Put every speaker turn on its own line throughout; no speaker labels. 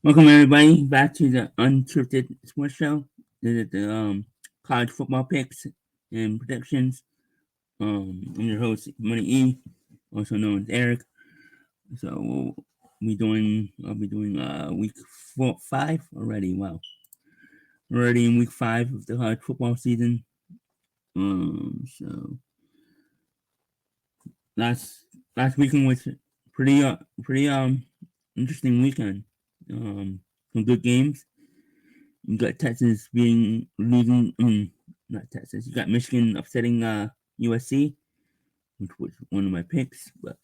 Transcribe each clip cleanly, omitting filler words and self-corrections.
Welcome everybody back to the Unscripted Sports Show. This is the college football picks and predictions. I'm your host Money E, also known as Eric. So I'll be doing week 5 already. Wow, we're already in week 5 of the college football season. So last weekend was pretty interesting weekend. Some good games. You got Texas being losing. Not Texas. You got Michigan upsetting USC, which was one of my picks, but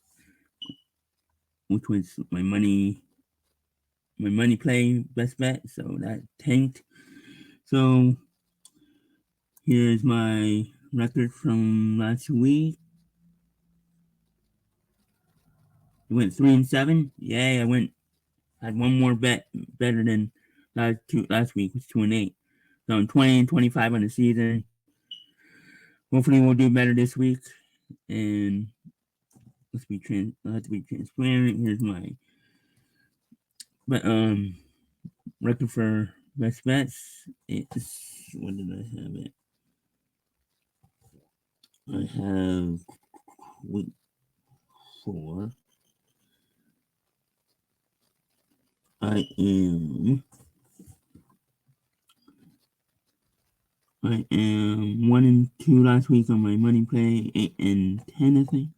which was my money play best bet. So that tanked. So here's my record from last week. I went 3-7. Yay! Had one more bet better than last week, was 2-8. So I'm 20-25 on the season. Hopefully we'll do better this week. And I have to be transparent. Here's my record for best bets. It's what did I have it? I have week 4. I am 1-2 last week on my money play. 8-10, I think.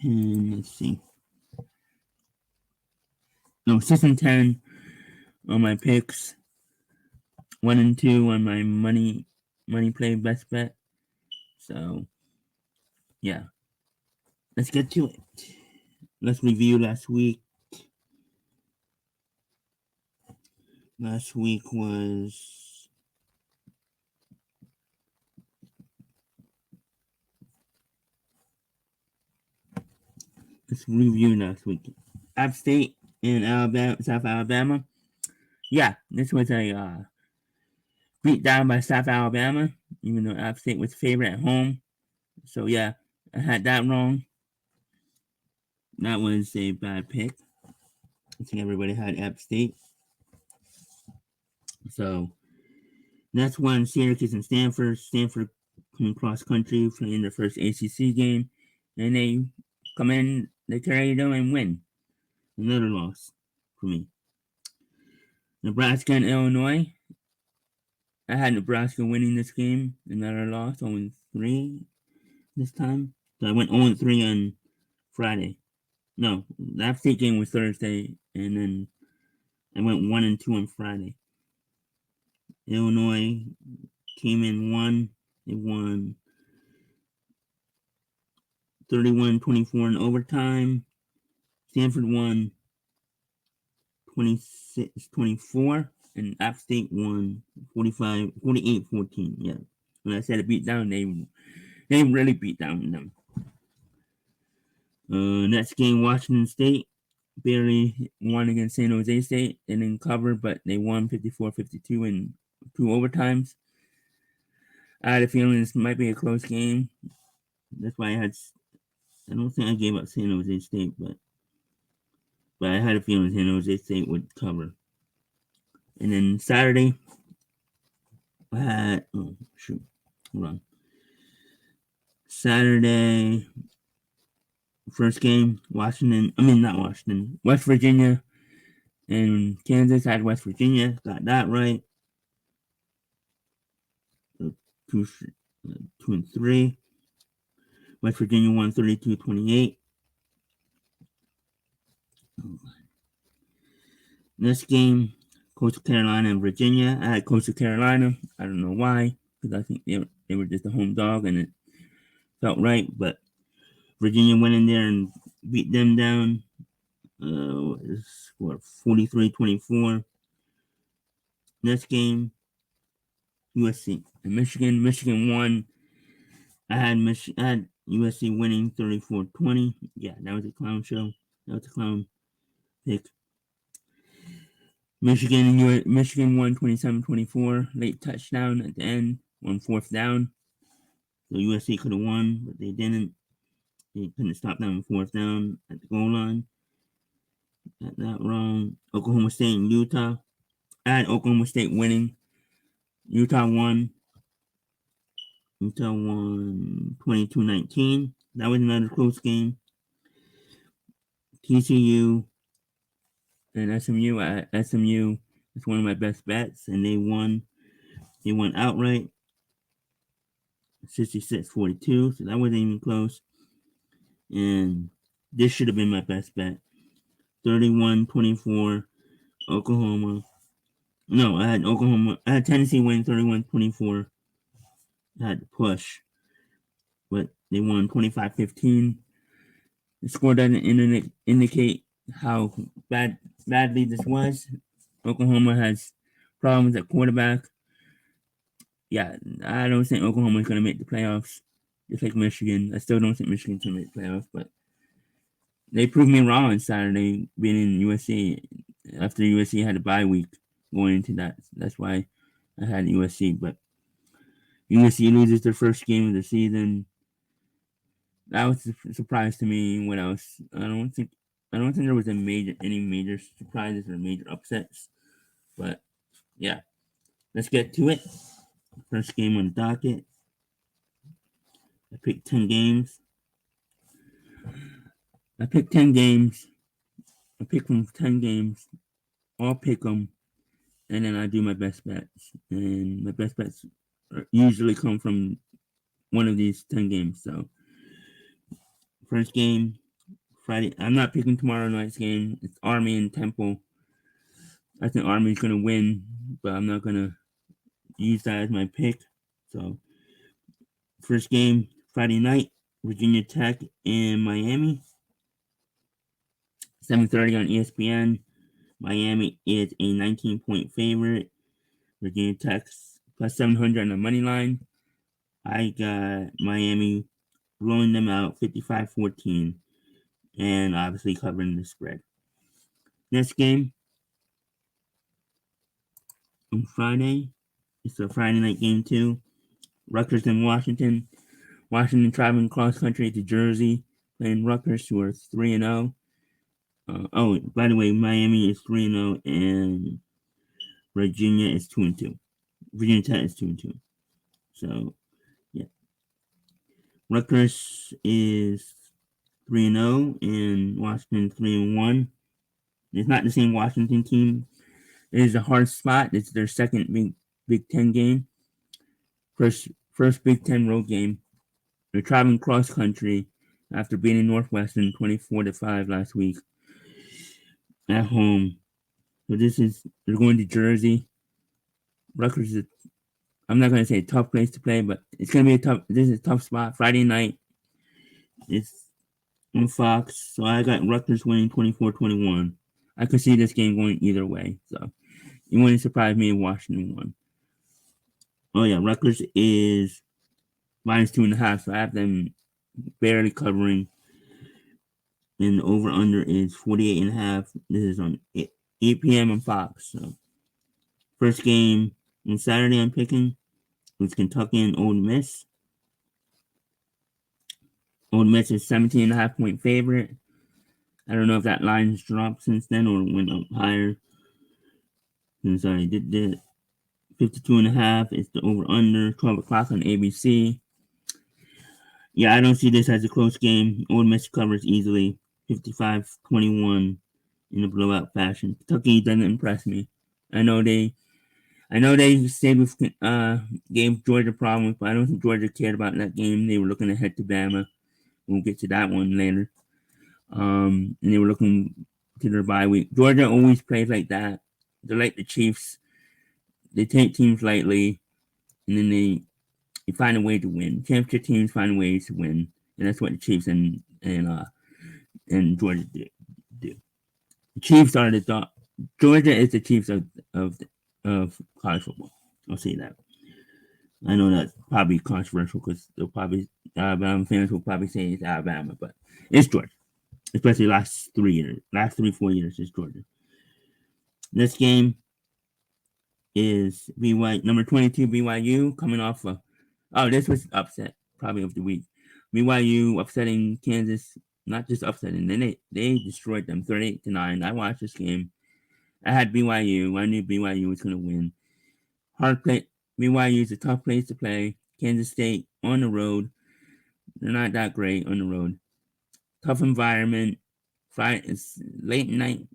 8-10. Let's see. No, 6-10 on my picks. 1-2 on my money play best bet. So yeah, let's get to it. Let's review last week. Last week was let's review last week. App State in Alabama, South Alabama. Yeah, this was a beat down by South Alabama, even though App State was favorite at home. So yeah, I had that wrong. That was a bad pick. I think everybody had App State. So that's when Syracuse and Stanford come cross country playing their first ACC game, and they come in, they carry them and win. Another loss for me. Nebraska and Illinois. I had Nebraska winning this game. Another loss, 0-3 this time. So I went 0-3 on Friday. No, the App State game was Thursday, and then I went 1-2 on Friday. Illinois came in won. They won 31-24 in overtime. Stanford won 26-24, and App State won 48-14. Yeah, when I said it beat down, they really beat down them. Next game, Washington State barely won against San Jose State. They didn't cover, but they won 54-52 in 2 overtimes. I had a feeling this might be a close game. That's why I don't think I gave up San Jose State, but I had a feeling San Jose State would cover. And then Saturday, I had, hold on. Saturday, first game, West Virginia and Kansas. I had West Virginia, got that right. 2-3. West Virginia won 32-28. Next game, Coastal Carolina and Virginia. I had Coastal Carolina. I don't know why, because I think they were just a home dog and it felt right. But Virginia went in there and beat them down. 43-24. Next game, USC and Michigan. Michigan won. I had USC winning 34-20. Yeah, that was a clown show. That was a clown pick. Michigan won 27-24. Late touchdown at the end on 4th down. So USC could have won, but they didn't. They couldn't stop them on 4th down at the goal line. Got that wrong. Oklahoma State and Utah. I had Oklahoma State winning. Utah won. Utah won 22-19. That was another close game. TCU and SMU. SMU is one of my best bets, and they won. They won outright, 66-42. So that wasn't even close. And this should have been my best bet. 31-24, Oklahoma. No, I had Oklahoma. I had Tennessee win 31-24. I had to push, but they won 25-15. The score doesn't indicate how badly this was. Oklahoma has problems at quarterback. Yeah, I don't think Oklahoma is going to make the playoffs. Just like Michigan. I still don't think Michigan's going to make the playoffs, but they proved me wrong on Saturday being in USC after USC had a bye week going into that. That's why I had USC, but USC loses their first game of the season. That was a surprise to me. What else? I don't think there was any major surprises or major upsets. But yeah, let's get to it. First game on the docket. I picked 10 games. I picked 10 games. I pick from 10 games. I'll pick them, and then I do my best bets. And my best bets usually come from one of these 10 games. So, first game, Friday. I'm not picking tomorrow night's game. It's Army and Temple. I think Army's going to win, but I'm not going to use that as my pick. So, first game, Friday night, Virginia Tech and Miami. 7:30 on ESPN. Miami is a 19-point favorite. Virginia Tech's plus 700 on the money line. I got Miami blowing them out 55-14 and obviously covering the spread. Next game on Friday. It's a Friday night game too. Rutgers and Washington. Washington traveling cross country to Jersey, playing Rutgers, who are 3-0. By the way, Miami is 3-0 and Virginia is 2-2. Virginia Tech is 2-2. So, yeah. Rutgers is 3-0 and Washington 3-1. It's not the same Washington team. It is a hard spot. It's their second Big Ten game. First Big Ten road game. They're traveling cross country after beating Northwestern 24-5 last week at home. So they're going to Jersey. Rutgers is, I'm not going to say a tough place to play, but it's going to be this is a tough spot. Friday night, it's on Fox, so I got Rutgers winning 24-21. I could see this game going either way, so it wouldn't surprise me if Washington won. Oh yeah, Rutgers is -2.5, so I have them barely covering. And the over-under is 48.5. This is on 8 p.m. on Fox. So first game on Saturday I'm picking is Kentucky and Ole Miss. Ole Miss is 17.5-point favorite. I don't know if that line's dropped since then or went up higher. Since I did the 52.5, it's the over-under, 12 o'clock on ABC. Yeah, I don't see this as a close game. Ole Miss covers easily, 55-21 in a blowout fashion. Kentucky doesn't impress me. I know they stayed with gave Georgia problems, but I don't think Georgia cared about that game. They were looking ahead to Bama. We'll get to that one later. And they were looking to their bye week. Georgia always plays like that. They're like the Chiefs. They take teams lightly, and then they find a way to win. Championship teams find ways to win, and that's what the Chiefs and Georgia do. The Chiefs are Georgia is the Chiefs of college football. I'll say that. I know that's probably controversial because they'll probably Alabama fans will probably say it's Alabama, but it's Georgia. Especially last 4 years is Georgia. This game is number 22 BYU coming off this was upset probably of the week. BYU upsetting Kansas not just upsetting. Then they destroyed them 38-9. I watched this game. I had BYU. I knew BYU was going to win. Hard play. BYU is a tough place to play. Kansas State on the road. They're not that great on the road. Tough environment. Friday, it's late night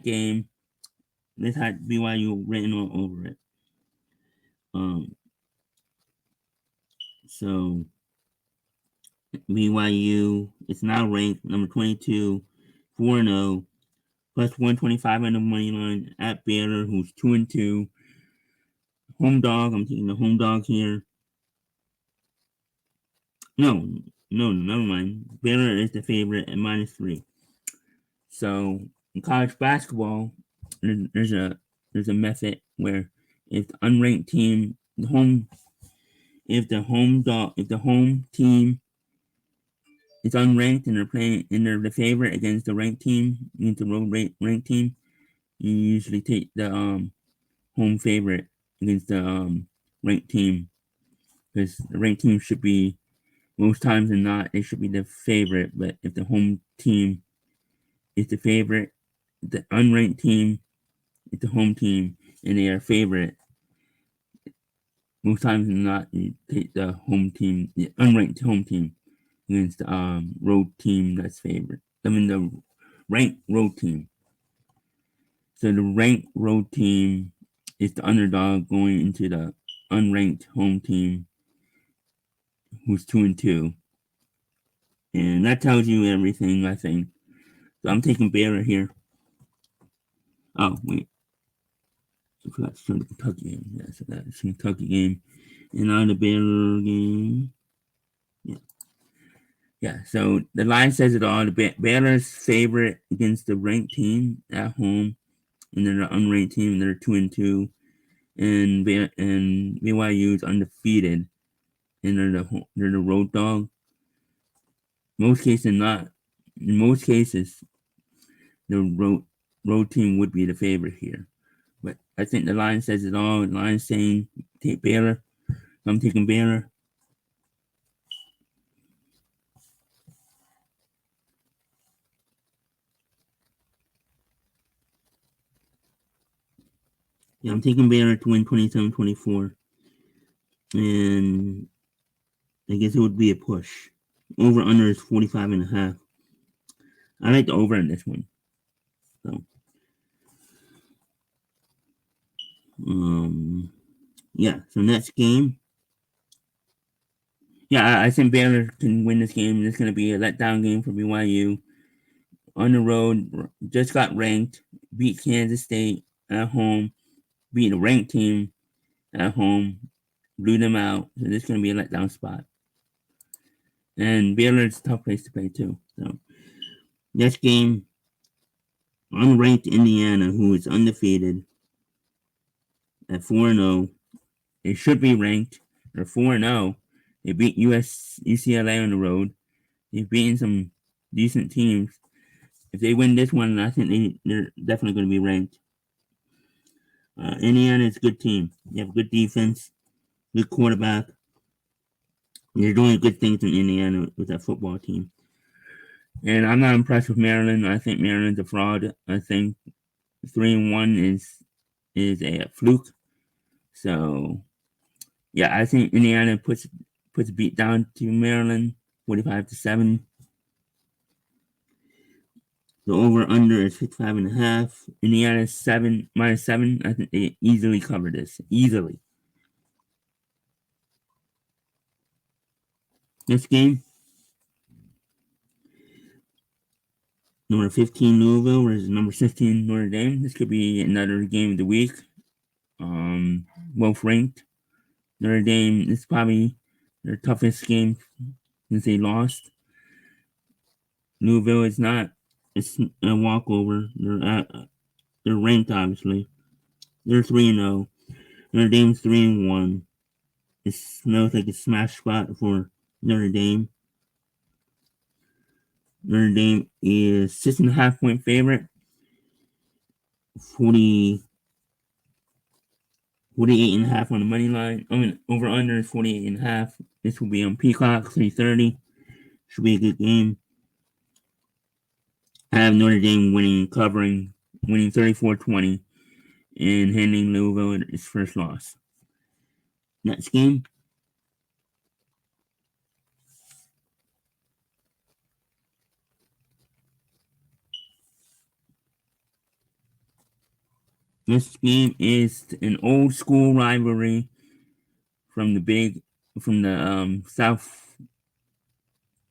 game. This had BYU written all over it. So BYU is now ranked number 22, 4-0, plus 125 on the money line at Baylor, who's 2-2. Home dog. I'm taking the home dog here. No, never mind. Baylor is the favorite at -3. So in college basketball, there's a method where if the unranked team, if the home team is unranked and they're playing and they're the favorite against the ranked team, against the road ranked team, you usually take the home favorite against the ranked team, because the ranked team should be, most times than not, they should be the favorite. But if the home team is the favorite, the unranked team is the home team, and they are favorite, most times than not, you take the home team, the unranked home team, against the road team that's favorite. I mean the ranked road team. So the ranked road team is the underdog going into the unranked home team, who's 2-2. And that tells you everything, I think. So I'm taking Baylor here. Oh, wait. I forgot to show the Kentucky game. Yeah, so that's the Kentucky game. And now the Baylor game. Yeah, so the line says it all. The Baylor's favorite against the ranked team at home, and then the unranked team, they're 2-2. And BYU is undefeated, and they're the road dog. In most cases, the road team would be the favorite here. But I think the line says it all. The line saying take Baylor. I'm taking Baylor. Yeah, I'm taking Baylor to win 27-24. And I guess it would be a push. Over under is 45.5. I like the over in this one. So yeah, so next game. Yeah, I think Baylor can win this game. It's gonna be a letdown game for BYU. On the road, just got ranked, beat Kansas State at home, beat a ranked team at home, blew them out. So this is gonna be a letdown spot. And Baylor's a tough place to play too. So next game, unranked Indiana, who is undefeated at 4-0. They should be ranked. They're 4-0. They beat UCLA on the road. They've beaten some decent teams. If they win this one, I think they're definitely going to be ranked. Indiana is a good team. They have a good defense, good quarterback. They're doing good things in Indiana with that football team. And I'm not impressed with Maryland. I think Maryland's a fraud. I think 3-1 is a fluke. So yeah, I think Indiana puts a beat down to Maryland, 45-7. The over under is 55.5. Indiana is -7. I think they easily cover this. Easily. Next game. Number 15 Louisville versus number 16 Notre Dame. This could be another game of the week. Both ranked. Notre Dame is probably their toughest game since they lost. Louisville is not. It's a walkover. They're ranked, obviously. They're 3-0. Notre Dame's 3-1. It smells like a smash spot for Notre Dame. Notre Dame is 6.5 point favorite. 48.5 on the money line. I mean, over under is 48.5. This will be on Peacock, 3:30. Should be a good game. I have Notre Dame winning 34-20 and handing Louisville its first loss. Next game, this game is an old school rivalry from the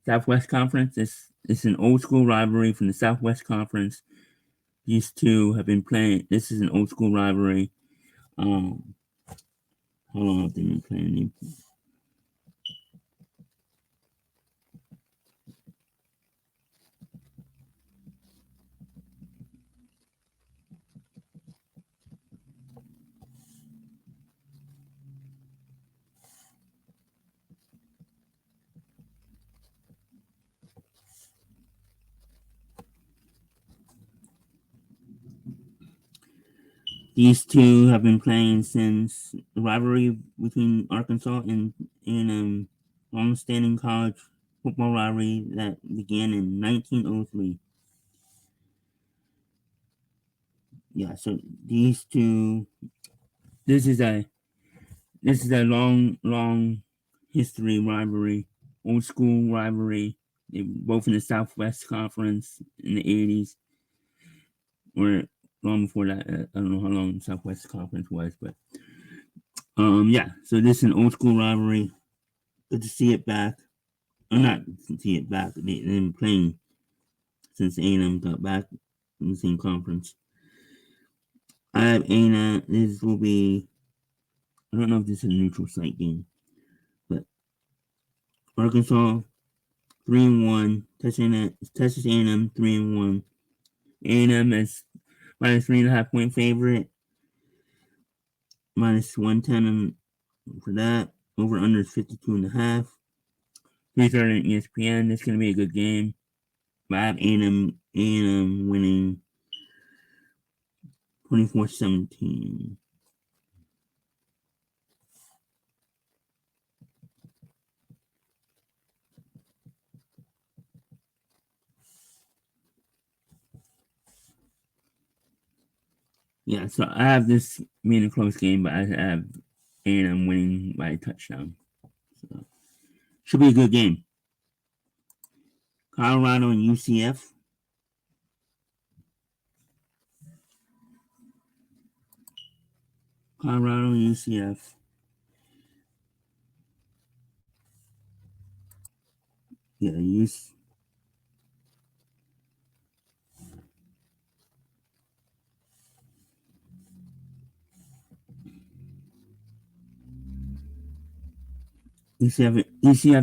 Southwest Conference. It's an old school rivalry from the Southwest Conference. These two have been playing. This is an old school rivalry. Um, how long have they been playing? These two have been playing since the rivalry between Arkansas and long-standing college football rivalry that began in 1903. Yeah, so these two. This is a long history rivalry, old school rivalry. They both in the Southwest Conference in the '80s, or long before that. I don't know how long the Southwest Conference was, but yeah. So this is an old school rivalry. Good to see it back. Or not to see it back. They've been playing since A&M got back in the same conference. I have A&M. This will be. I don't know if this is a neutral site game, but Arkansas 3-1. Texas A&M 3-1. A&M is minus 3.5 point favorite. Minus 110 for that. Over under 52.5. 3:30 on ESPN. This is gonna be a good game. But I have A&M winning 24-17. Yeah, so I have this being a close game, but I have A&M winning by a touchdown. So should be a good game. Colorado and UCF. Colorado and UCF. Yeah, UCF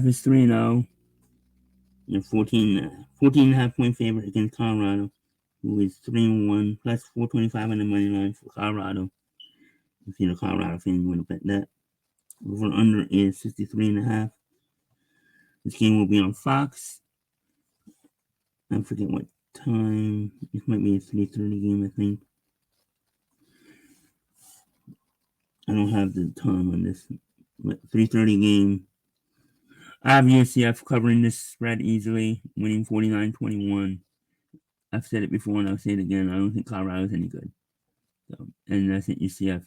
is 3-0. They're 14.5 point favorite against Colorado, who is 3-1 plus 425 on the money line for Colorado. If you're a Colorado fan, you want to bet that. Over under is 63.5. This game will be on Fox. I forget what time. This might be a 3:30 game, I think. I don't have the time on this, but 3:30 game. I have UCF covering this spread easily, winning 49-21. I've said it before and I'll say it again. I don't think Colorado's any good. So, and I think UCF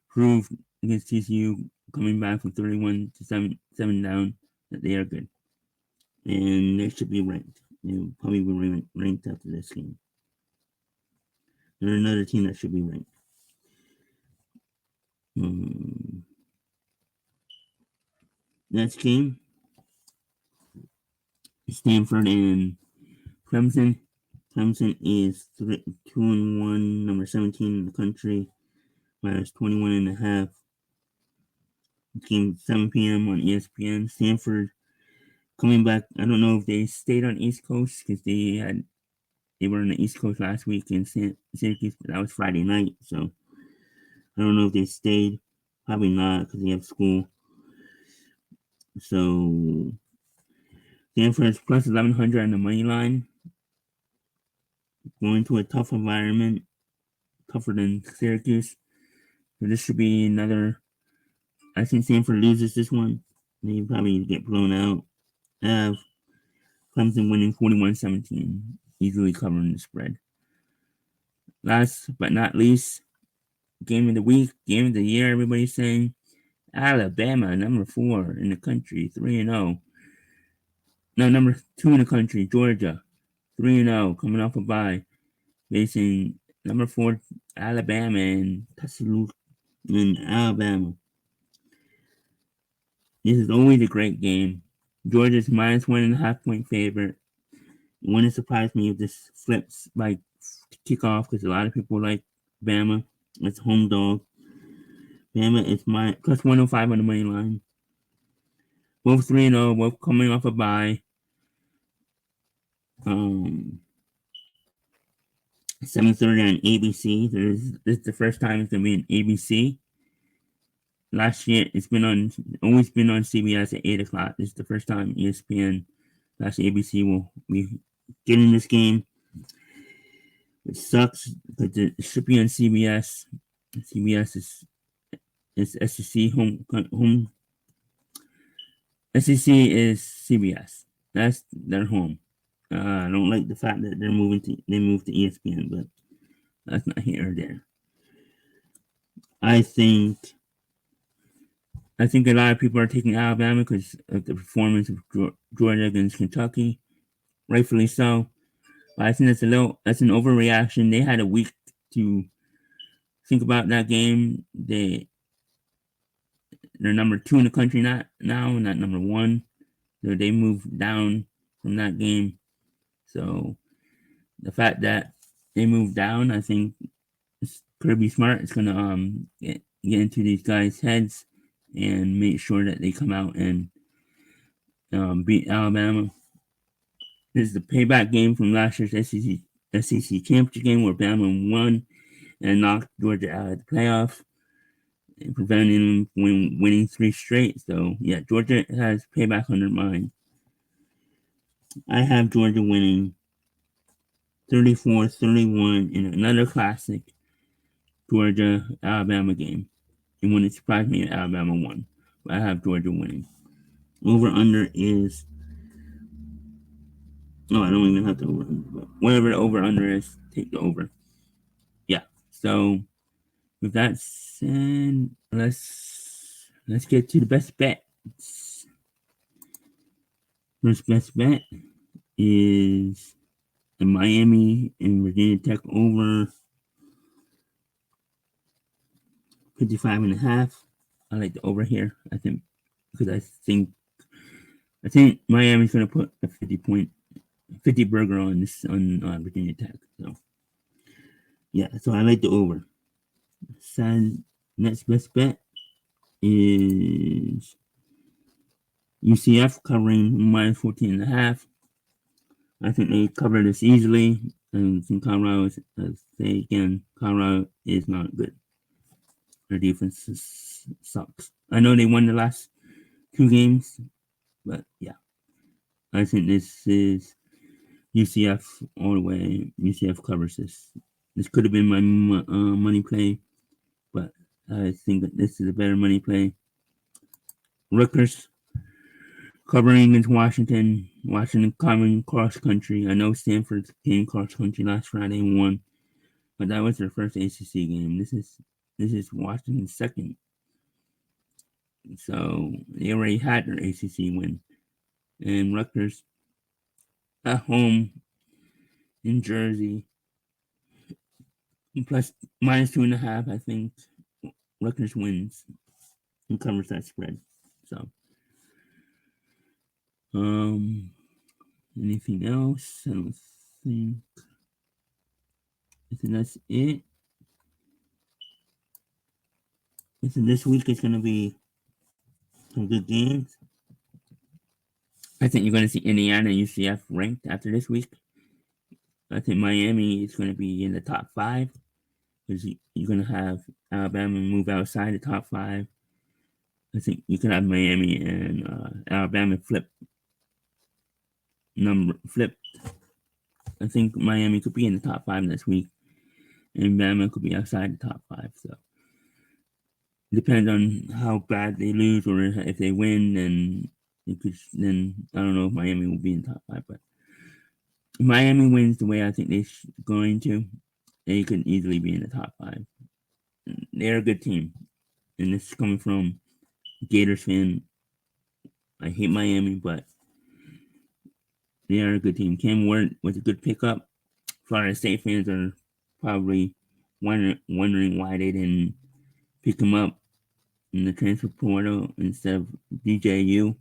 proved against TCU coming back from 31 to 7 down that they are good. And they should be ranked. They'll probably be ranked after this game. They're another team that should be ranked. Next game, Stanford and Clemson. Clemson is 2-1, number 17 in the country, minus 21.5. Game 7 p.m. on ESPN. Stanford coming back. I don't know if they stayed on East Coast because they were on the East Coast last week in Syracuse, but that was Friday night. So I don't know if they stayed. Probably not because they have school. So Stanford's plus 1100 on the money line. Going to a tough environment, tougher than Syracuse. So this should be another. I think Stanford loses this one. They probably get blown out. I have Clemson winning 41-17. easily covering the spread. Last but not least, game of the week, game of the year. Everybody's saying Alabama, number 4 in the country, 3-0. No, number 2 in the country, Georgia, 3-0, coming off a bye, facing number 4 Alabama and Tuscaloosa in Alabama. This is always a great game. Georgia's minus 1.5 point favorite. It wouldn't surprise me if this flips by kickoff because a lot of people like Bama. It's home dog. Bama is my plus 105 on the money line. Both 3-0, both coming off a bye. 7:30 on ABC. This is the first time it's gonna be on ABC. Last year, always been on CBS at 8 o'clock. This is the first time ESPN / ABC will be getting this game. It sucks because it should be on CBS. CBS is SEC home. SEC is CBS. That's their home. I don't like the fact that they moved to ESPN, but that's not here or there. I think a lot of people are taking Alabama because of the performance of Georgia against Kentucky, rightfully so. But I think that's an overreaction. They had a week to think about that game. They're number 2 in the country not number 1. So they moved down from that game. So the fact that they moved down, I think it's gonna be smart. It's gonna get into these guys' heads and make sure that they come out and beat Alabama. This is the payback game from last year's SEC championship game where Bama won and knocked Georgia out of the playoff and preventing them from winning 3 straight. So yeah, Georgia has payback on their mind. I have Georgia winning 34-31 in another classic Georgia-Alabama game. It wouldn't surprise me if Alabama won, but I have Georgia winning. Over-under is... Oh, I don't even have to over. But whatever the over-under is, take the over. Yeah, so with that said, let's get to the best bet. First best bet is the Miami and Virginia Tech over 55.5. I like the over here. I think Miami's gonna put a 50 burger on Virginia Tech. So yeah, so I like the over. Next best bet is UCF covering minus 14.5. I think they cover this easily. And Colorado is not good. Their defense sucks. I know they won the last 2 games, but yeah, I think this is UCF all the way. UCF covers this. This could have been my money play, but I think that this is a better money play. Rutgers covering against Washington. Washington covering cross country. I know Stanford came cross country last Friday and won, but that was their first ACC game. This is Washington's second. So they already had their ACC win. And Rutgers at home in Jersey. Plus minus 2.5, I think Rutgers wins and covers that spread. So anything else? I don't think. I think that's it. This week is gonna be some good games. I think you're gonna see Indiana and UCF ranked after this week. I think Miami is gonna be in the top 5 because you're gonna have Alabama move outside the top 5. I think you can have Miami and Alabama flip. I think Miami could be in the top 5 this week, and Bama could be outside the top 5. So it depends on how bad they lose, or if they win, then I don't know if Miami will be in the top 5. But Miami wins the way I think they're going to, they could easily be in the top 5. They're a good team, and this is coming from Gators fan. I hate Miami, but they are a good team. Cam Ward was a good pickup. Florida State fans are probably wondering why they didn't pick him up in the transfer portal instead of DJU,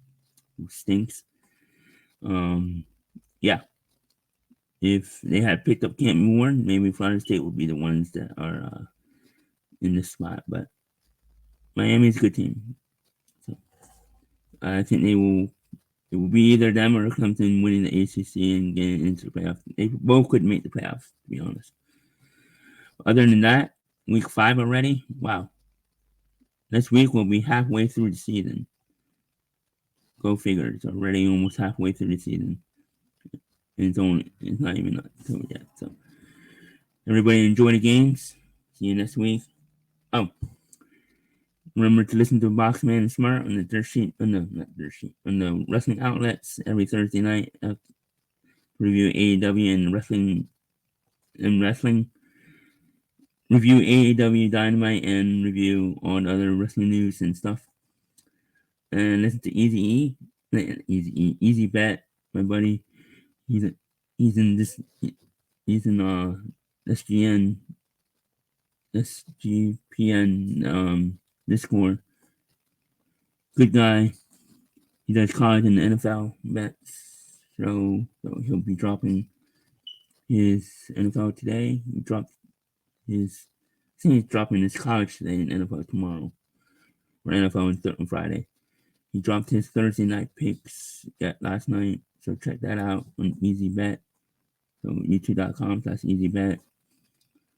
who stinks. Yeah, if they had picked up Cam Ward, maybe Florida State would be the ones that are in this spot. But Miami's a good team, so I think they will. It will be either them or Clemson winning the ACC and getting into the playoffs. They both could make the playoffs, to be honest. Other than that, week 5 already. Wow, this week will be halfway through the season. Go figure. It's already almost halfway through the season. And it's not even October yet. So everybody enjoy the games. See you next week. Oh, remember to listen to Boxman and Smart on the Dirt Sheet, not Dirt Sheet, on the wrestling outlets every Thursday night. Review AEW and wrestling. Review AEW Dynamite and review on other wrestling news and stuff. And listen to Easy Bet, my buddy. He's a, he's in this he's in SGN SGPN Discord. Good guy. He does college and NFL bets. So he'll be dropping his NFL today. He dropped his I think he's dropping his college today and NFL tomorrow. Or NFL on Friday. He dropped his Thursday night picks last night. So check that out on Easy Bet. So youtube.com/easybet.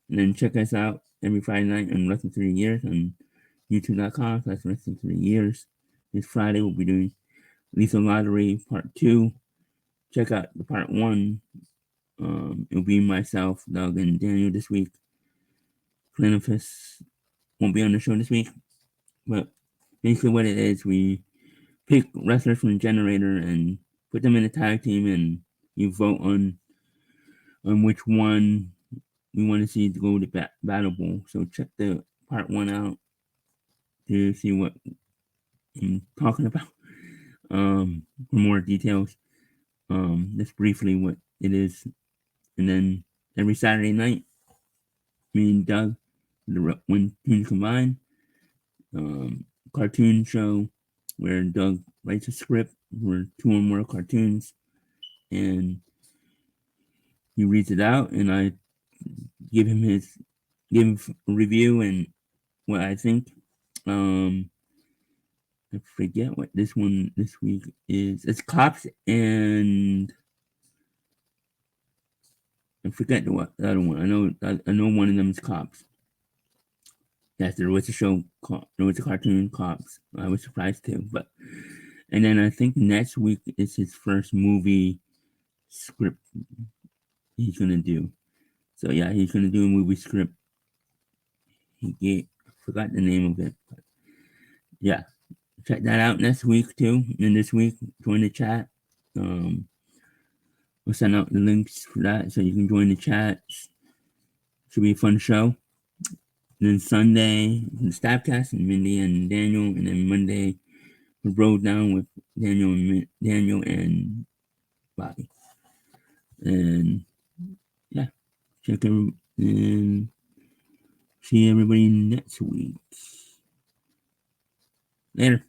And then check us out every Friday night on Wrestling 3 Years on youtube.com/Wrestling 3 Years. This Friday we'll be doing Lethal Lottery Part 2. Check out the Part 1. It'll be myself, Doug, and Daniel this week. Clenifus won't be on the show this week. But basically what it is, we pick wrestlers from the generator and put them in a tag team, and you vote on which one we want to see to go to Battle Bowl. So check the Part 1 out to see what I'm talking about. For more details, just briefly what it is. And then every Saturday night, me and Doug, when teams combine, cartoon show where Doug writes a script for 2 or more cartoons, and he reads it out, and I give him a review and what I think. I forget what this week is. It's Cops and I forget the other one. I know one of them is Cops. Yes, there was a cartoon Cops. I was surprised too, and then I think next week is his first movie script he's gonna do. So yeah, he's gonna do a movie script. I forgot the name of it, but yeah, check that out next week too. And this week, join the chat. We'll send out the links for that so you can join the chat. Should be a fun show. And then Sunday, the Stabcast and Mindy and Daniel, and then Monday, we Road Down with Daniel and Bobby. And yeah, check and see everybody next week. Later.